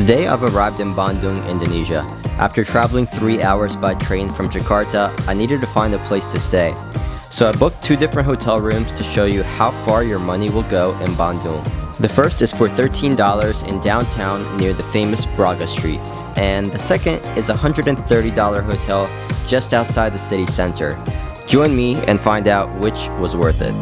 Today I've arrived in Bandung, Indonesia. After traveling 3 hours by train from Jakarta, I needed to find a place to stay. So I booked 2 different hotel rooms to show you how far your money will go in Bandung. The first is for $13 in downtown near the famous Braga Street, and the second is a $130 hotel just outside the city center. Join me and find out which was worth it.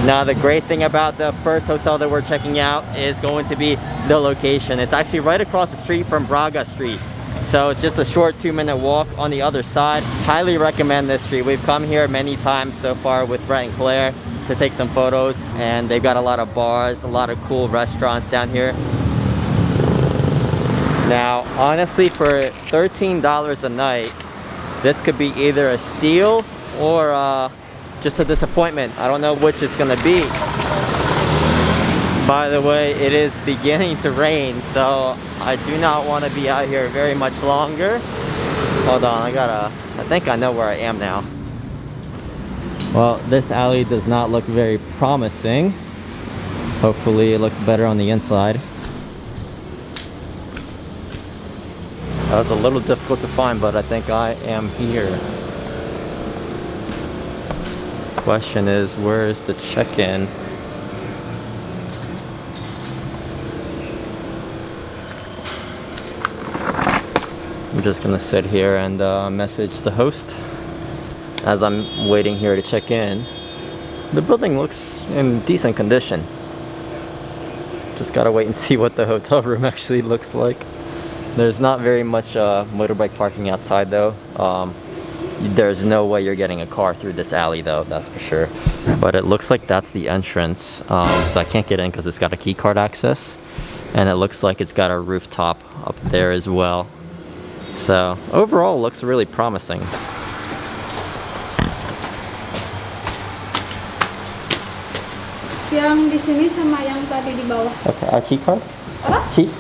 Now the great thing about the first hotel that we're checking out is going to be the location. It's actually right across the street from Braga Street. So it's just a short 2-minute walk on the other side. Highly recommend this street. We've come here many times so far with Brett and Claire to take some photos, and they've got a lot of bars, a lot of cool restaurants down here. Now honestly, for $13 a night, this could be either a steal or just a disappointment. I don't know which it's gonna be. By the way, it is beginning to rain, so I do not want to be out here very much longer. Hold on, I think I know where I am now. Well, this alley does not look very promising. Hopefully it looks better on the inside. That was a little difficult to find, but I think I am here. Question is, where is the check-in? I'm just gonna sit here and message the host as I'm waiting here to check in. The building looks in decent condition. Just gotta wait and see what the hotel room actually looks like. There's not very much motorbike parking outside though. There's no way you're getting a car through this alley though, that's for sure. But it looks like that's the entrance. So I can't get in because it's got a key card access. And it looks like it's got a rooftop up there as well. So overall, it looks really promising. Yang di sini sama yang tadi di bawah. Okay, a key card? Apa? Key?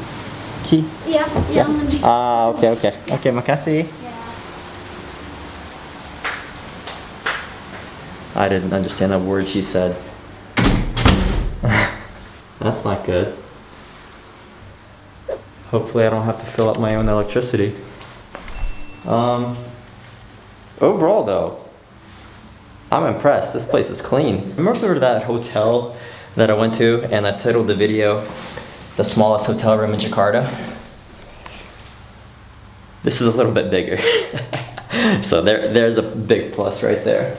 Iya, yang di. Ah, okay. Okay, makasih. I didn't understand a word she said. That's not good. Hopefully I don't have to fill up my own electricity. Overall though, I'm impressed. This place is clean. Remember that hotel that I went to and I titled the video, the smallest hotel room in Jakarta? This is a little bit bigger. So there's a big plus right there.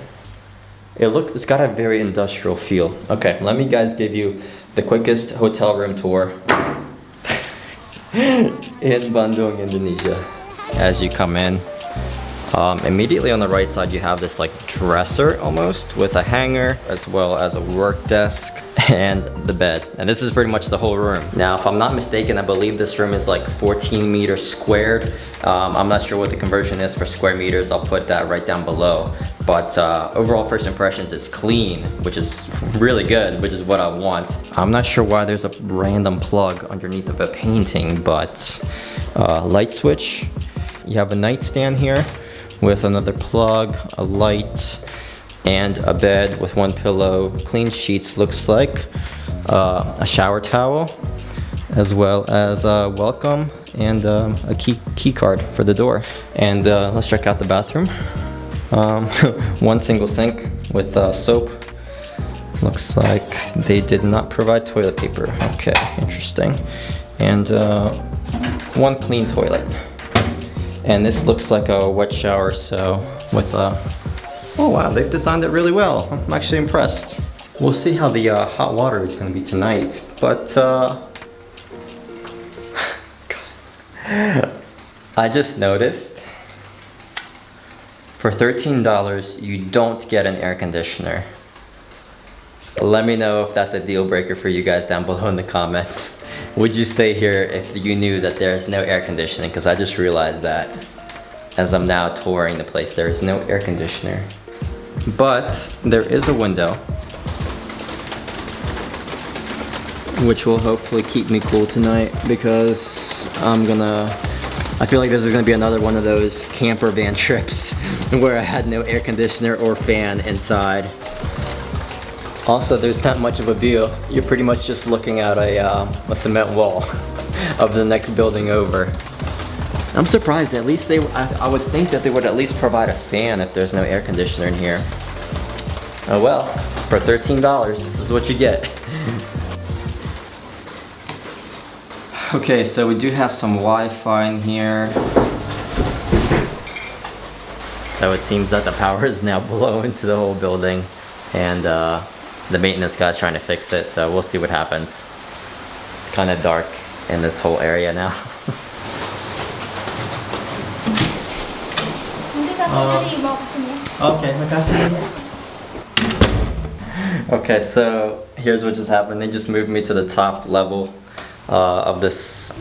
It's got a very industrial feel. Okay, let me guys give you the quickest hotel room tour in Bandung, Indonesia. As you come in, immediately on the right side you have this like dresser almost with a hanger, as well as a work desk and the bed. And this is pretty much the whole room. Now if I'm not mistaken, I believe this room is like 14 meters squared. I'm not sure what the conversion is for square meters. I'll put that right down below. But overall first impressions is clean, which is really good, which is what I want. I'm not sure why there's a random plug underneath of a painting, but light switch. You have a nightstand here with another plug, a light, and a bed with 1 pillow, clean sheets looks like, a shower towel, as well as a welcome and a key card for the door. And let's check out the bathroom. 1 single sink with soap. Looks like they did not provide toilet paper. Okay, interesting. And 1 clean toilet. And this looks like a wet shower, so with a... Oh wow, they've designed it really well. I'm actually impressed. We'll see how the hot water is going to be tonight, but I just noticed for $13 you don't get an air conditioner. Let me know if that's a deal breaker for you guys down below in the comments. Would you stay here if you knew that there's no air conditioning? Because I just realized that as I'm now touring the place, there is no air conditioner. But there is a window, which will hopefully keep me cool tonight, because I'm gonna I feel like this is gonna be another one of those camper van trips where I had no air conditioner or fan inside. Also, there's not much of a view. You're pretty much just looking at a cement wall of the next building over. I'm surprised, at least I would think that they would at least provide a fan if there's no air conditioner in here. Oh well, for $13, this is what you get. Okay, so we do have some Wi-Fi in here. So it seems that the power is now blowing to the whole building, and the maintenance guy's trying to fix it, so we'll see what happens. It's kind of dark in this whole area now. Okay, makasih. Okay, so here's what just happened. They just moved me to the top level of this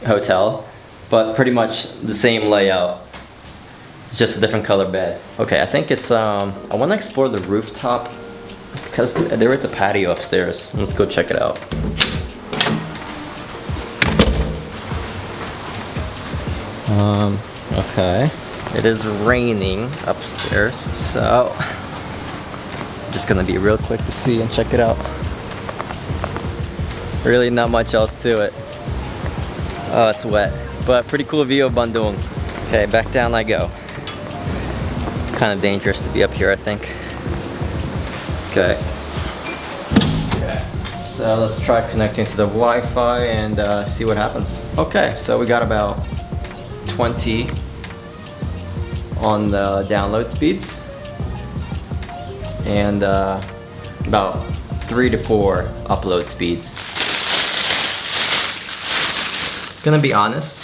hotel, but pretty much the same layout. It's just a different color bed. Okay, I think it's I want to explore the rooftop because there is a patio upstairs. Let's go check it out. Okay. It is raining upstairs, so I'm just gonna be real quick to see and check it out. Really not much else to it. Oh, it's wet, but pretty cool view of Bandung. Okay, back down I go. Kind of dangerous to be up here, I think. Okay. So let's try connecting to the Wi-Fi and see what happens. Okay, so we got about 20 on the download speeds and about 3 to 4 upload speeds. Gonna be honest,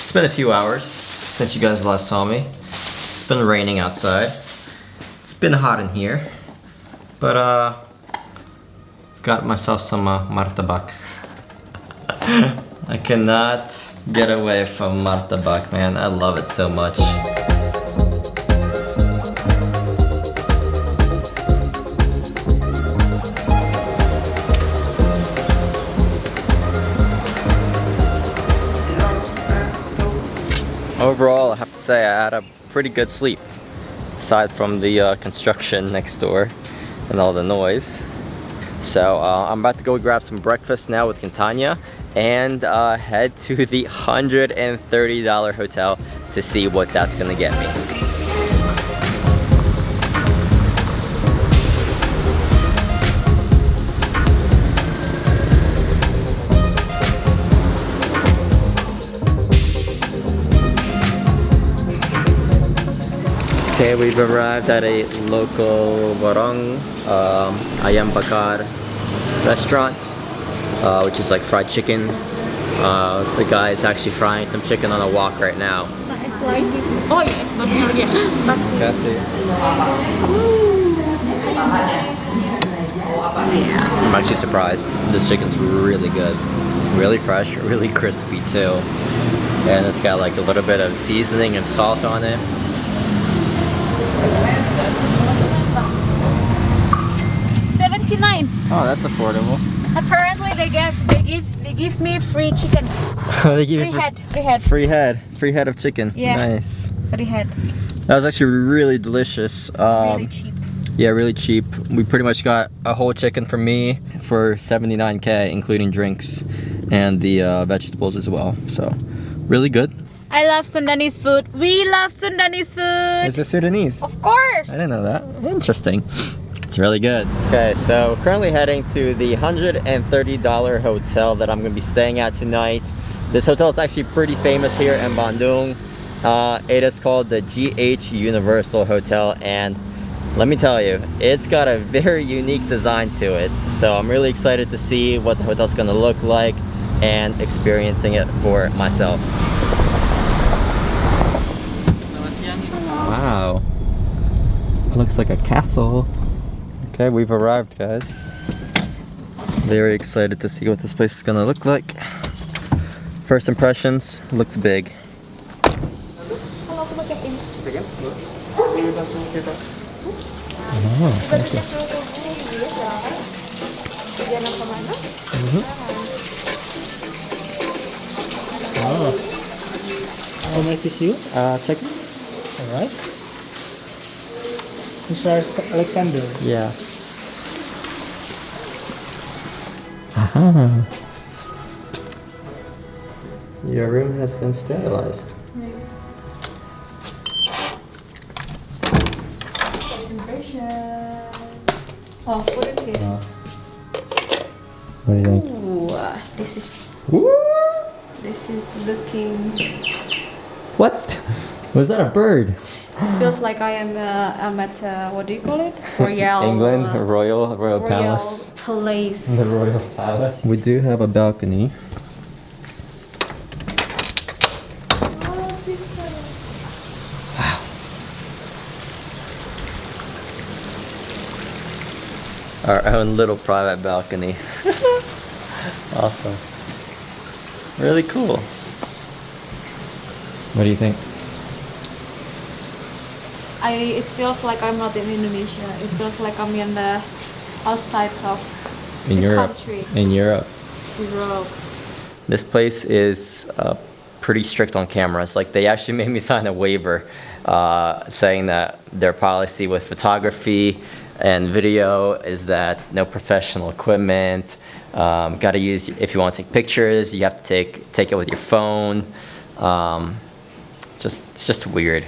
it's been a few hours since you guys last saw me. It's been raining outside. It's been hot in here, but got myself some martabak. I cannot get away from martabak, man. I love it so much. Overall, I have to say I had a pretty good sleep, aside from the construction next door and all the noise. So I'm about to go grab some breakfast now with Quintana and head to the $130 hotel to see what that's gonna get me. Okay, we've arrived at a local warung ayam bakar restaurant, which is like fried chicken. The guy is actually frying some chicken on a wok right now. Oh yes, I'm actually surprised. This chicken's really good. Really fresh, really crispy too. And it's got like a little bit of seasoning and salt on it. $79. Oh, that's affordable. Apparently they give me free chicken. They give free head. Free head of chicken. Yeah. Nice. Free head. That was actually really delicious. Really cheap. Yeah, really cheap. We pretty much got a whole chicken for me for 79K, including drinks and the vegetables as well. So, really good. I love Sundanese food. We love Sundanese food. Is it Sudanese? Of course. I didn't know that. Interesting. It's really good. Okay, so currently heading to the $130 hotel that I'm going to be staying at tonight. This hotel is actually pretty famous here in Bandung. It is called the GH Universal Hotel, and let me tell you, it's got a very unique design to it. So I'm really excited to see what the hotel's going to look like and experiencing it for myself. Wow, it looks like a castle. Okay, we've arrived, guys. Very excited to see what this place is gonna look like. First impressions, looks big. How much is you? Check. Alright. Mr. Alexander. Yeah. Aha. Your room has been sterilized. Nice. Concentration. Oh, put it here. What do you think? Ooh, this is looking. What? Was that a bird? Feels like I'm at what do you call it? Royal. England, Royal Palace. Place. The Royal Palace. We do have a balcony. Our own little private balcony. Awesome. Really cool. What do you think? It feels like I'm not in Indonesia. It feels like I'm in the outside of the Europe. country. In Europe. Europe. This place is pretty strict on cameras. Like they actually made me sign a waiver saying that their policy with photography and video is that no professional equipment. Got to use, if you want to take pictures, you have to take it with your phone. It's just weird.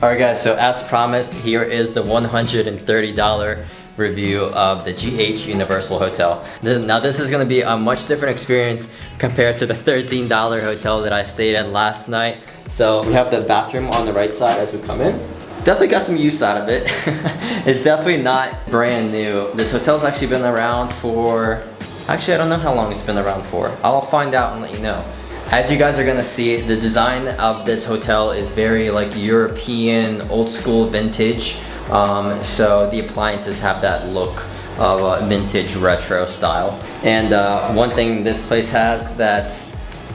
All right, guys. So as promised, here is the $130 review of the GH Universal Hotel. Now this is gonna be a much different experience compared to the $13 hotel that I stayed at last night. So we have the bathroom on the right side as we come in. Definitely got some use out of it. It's definitely not brand new. This hotel's actually been around for, actually I don't know how long it's been around for. I'll find out and let you know. As you guys are gonna see, the design of this hotel is very like European, old school, vintage. So the appliances have that look of vintage retro style. And one thing this place has that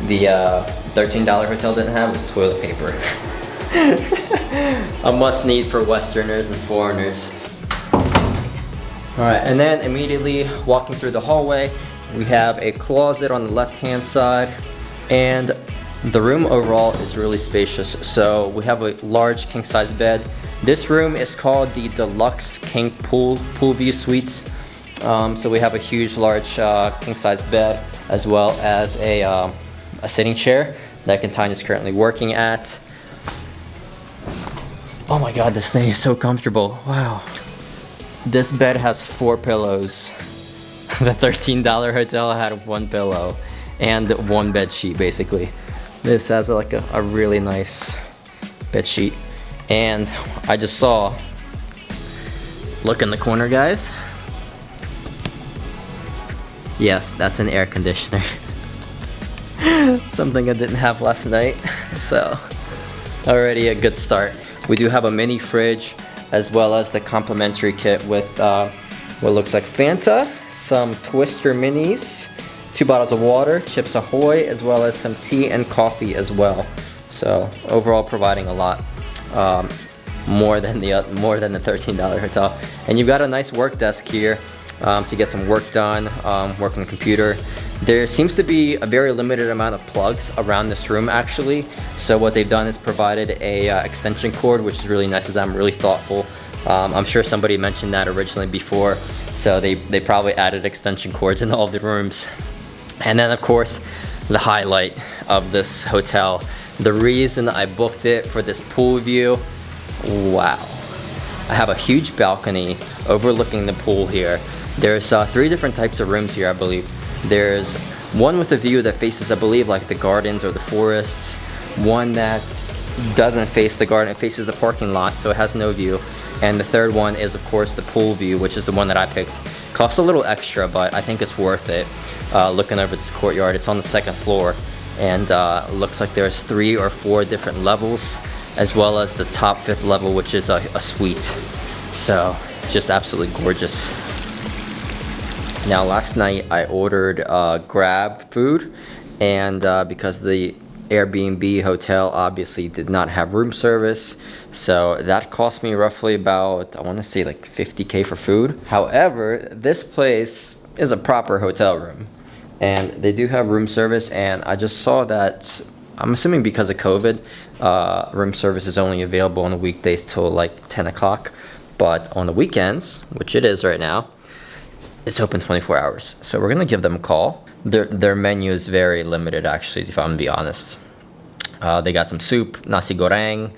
the $13 hotel didn't have was toilet paper. A must need for Westerners and foreigners. Alright, and then immediately walking through the hallway, we have a closet on the left hand side. And the room overall is really spacious. So we have a large king size bed. This room is called the Deluxe King Pool View Suites. So we have a huge, large king size bed, as well as a sitting chair that Kentanya is currently working at. Oh my God, this thing is so comfortable. Wow. This bed has 4 pillows. The $13 hotel had 1 pillow and 1 bed sheet basically. This has like a really nice bed sheet. And I just saw, look in the corner guys. Yes, that's an air conditioner. Something I didn't have last night. So already a good start. We do have a mini fridge as well as the complimentary kit with what looks like Fanta, some Twister minis, 2 bottles of water, Chips Ahoy, as well as some tea and coffee as well. So overall providing a lot. More than the $13 hotel. And you've got a nice work desk here to get some work done, work on the computer. There seems to be a very limited amount of plugs around this room actually. So what they've done is provided a extension cord, which is really nice of them, really thoughtful. I'm sure somebody mentioned that originally before. So they probably added extension cords in all of the rooms. And then of course, the highlight of this hotel. The reason I booked it for this pool view, wow. I have a huge balcony overlooking the pool here. There's 3 different types of rooms here, I believe. There's one with a view that faces, I believe, like the gardens or the forests. One that doesn't face the garden, it faces the parking lot, so it has no view. And the third one is, of course, the pool view, which is the one that I picked. Costs a little extra, but I think it's worth it. Looking over this courtyard, it's on the 2nd floor. And looks like there's 3 or 4 different levels, as well as the top 5th level, which is a suite. So it's just absolutely gorgeous. Now last night I ordered Grab food, and because the Airbnb hotel obviously did not have room service, so that cost me roughly about, I want to say like 50K for food. However, this place is a proper hotel room. And they do have room service, and I just saw that I'm assuming because of COVID, room service is only available on the weekdays till like 10 o'clock. But on the weekends, which it is right now, it's open 24 hours. So we're gonna give them a call. Their menu is very limited, actually, if I'm gonna be honest. They got some soup, nasi goreng,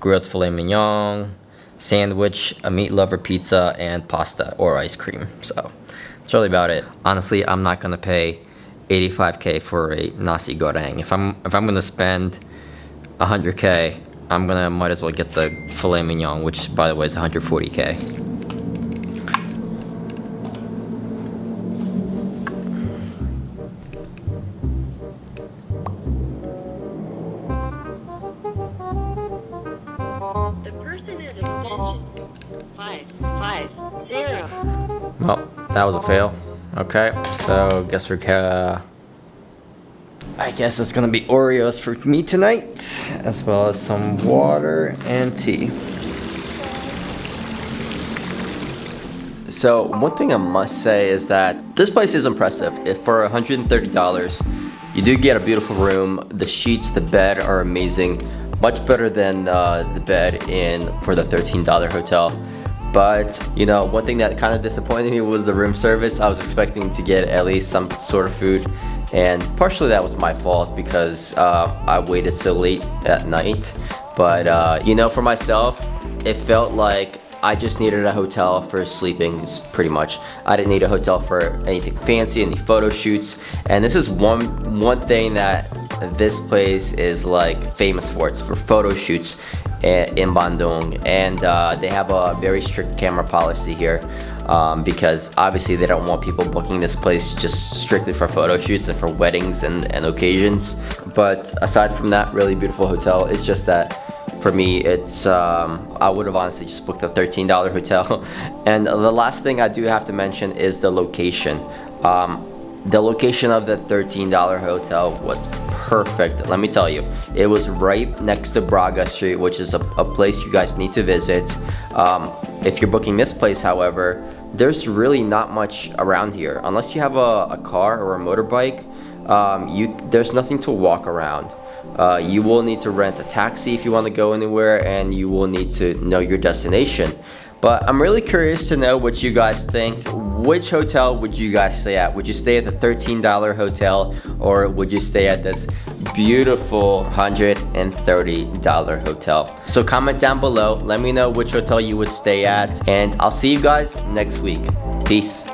grilled filet mignon, sandwich, a meat lover pizza, and pasta or ice cream. So that's really about it. Honestly, I'm not gonna pay 85K for a nasi goreng. If I'm gonna spend 100K, might as well get the filet mignon, which by the way is 140K. The person at extension 550. Well, that was a fail. Okay, so I guess it's gonna be Oreos for me tonight, as well as some water and tea. So one thing I must say is that this place is impressive. If for $130, you do get a beautiful room. The sheets, the bed are amazing. Much better than the bed for the $13 hotel. But, you know, one thing that kind of disappointed me was the room service. I was expecting to get at least some sort of food. And partially that was my fault because I waited so late at night. But, you know, for myself, it felt like I just needed a hotel for sleeping, pretty much. I didn't need a hotel for anything fancy, any photo shoots. And this is one thing that this place is like famous for. It's for photo shoots in Bandung, and they have a very strict camera policy here because obviously they don't want people booking this place just strictly for photo shoots and for weddings and occasions. But aside from that, really beautiful hotel. It's just that for me, it's I would have honestly just booked a $13 hotel. And the last thing I do have to mention is the location. The location of the $13 hotel was perfect. Let me tell you, it was right next to Braga Street, which is a place you guys need to visit. If you're booking this place, however, there's really not much around here. Unless you have a car or a motorbike, there's nothing to walk around. You will need to rent a taxi if you want to go anywhere, and you will need to know your destination. But I'm really curious to know what you guys think. Which hotel would you guys stay at? Would you stay at the $13 hotel, or would you stay at this beautiful $130 hotel? So comment down below, let me know which hotel you would stay at, and I'll see you guys next week. Peace.